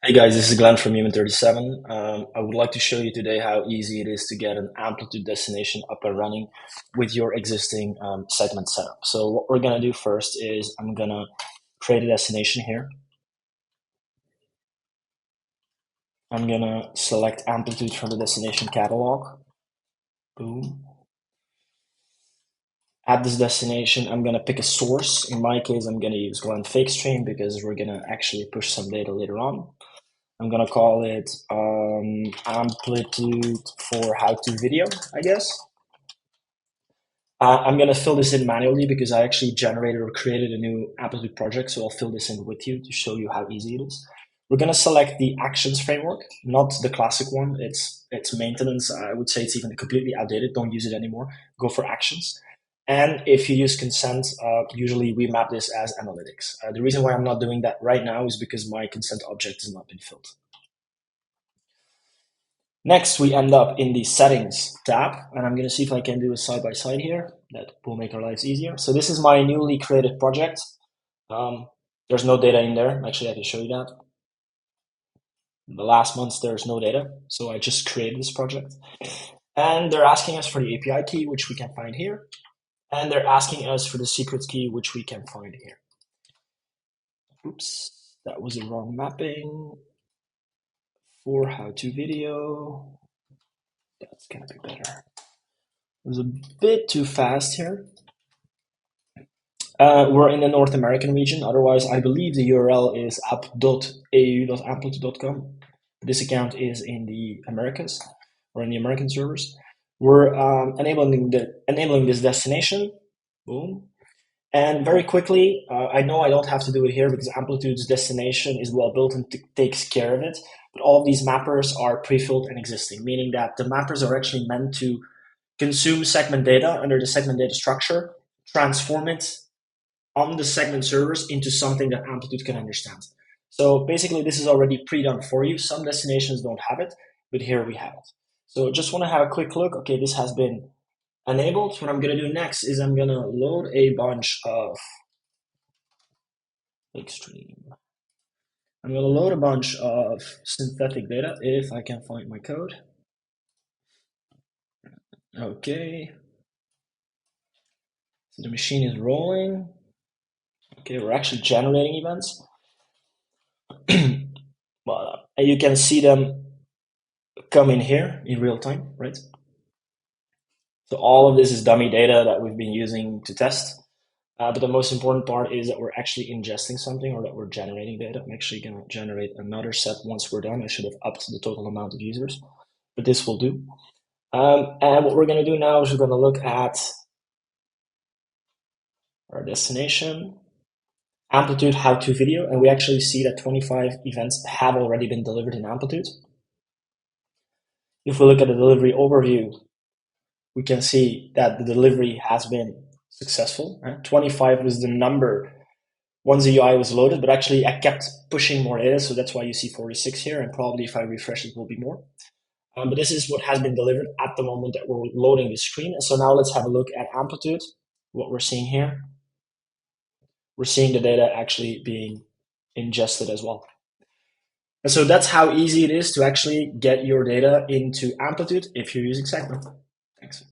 Hey guys, this is Glenn from Human37. I would like to show you today how easy it is to get an Amplitude destination up and running with your existing segment setup. So what we're going to do first is I'm going to create a destination here. I'm going to select Amplitude from the destination catalog. Boom. At this destination, I'm going to pick a source. In my case, I'm going to use Glenn FakeStream because we're going to actually push some data later on. I'm gonna call it Amplitude for how-to video, I guess. I'm gonna fill this in manually because I actually generated or created a new Amplitude project, so I'll fill this in with you to show you how easy it is. We're gonna select the actions framework, not the classic one. It's maintenance. I would say it's even completely outdated. Don't use it anymore. Go for actions. And if you use consent, usually we map this as analytics. The reason why I'm not doing that right now is because my consent object has not been filled. Next, we end up in the settings tab, and I'm going to see if I can do a side by side here. That will make our lives easier. So this is my newly created project. There's no data in there. Actually, I can show you that. The last months, there's no data. So I just created this project. And they're asking us for the API key, which we can find here. And they're asking us for the secret key, which we can find here. Oops, that was the wrong mapping. For how-to video. That's going to be better. It was a bit too fast here. We're in the North American region. Otherwise, I believe the URL is app.au.amplitude.com. This account is in the Americas or in the American servers. We're enabling this destination. Boom. And very quickly, I know I don't have to do it here because Amplitude's destination is well built and takes care of it. But all of these mappers are pre-filled and existing, meaning that the mappers are actually meant to consume segment data under the segment data structure, transform it on the segment servers into something that Amplitude can understand. So basically, this is already pre-done for you. Some destinations don't have it, but here we have it. So just want to have a quick look. Okay, this has been enabled. What I'm going to do next is I'm going to load a bunch of extreme. I'm going to load a bunch of synthetic data if I can find my code. Okay. So the machine is rolling. Okay, we're actually generating events. But you can see them come in here in real time, right? So all of this is dummy data that we've been using to test. But the most important part is that we're actually ingesting something or that we're generating data. I'm actually going to generate another set once we're done. I should have upped the total amount of users, but this will do. And what we're going to do now is we're going to look at our destination, Amplitude how-to video, and we actually see that 25 events have already been delivered in Amplitude. If we look at the delivery overview, we can see that the delivery has been successful. Right? 25 was the number once the UI was loaded, but actually I kept pushing more data, so that's why you see 46 here, and probably if I refresh it will be more. But this is what has been delivered at the moment that we're loading the screen. And so now let's have a look at Amplitude, what we're seeing here. We're seeing the data actually being ingested as well. And so that's how easy it is to actually get your data into Amplitude if you're using Segment.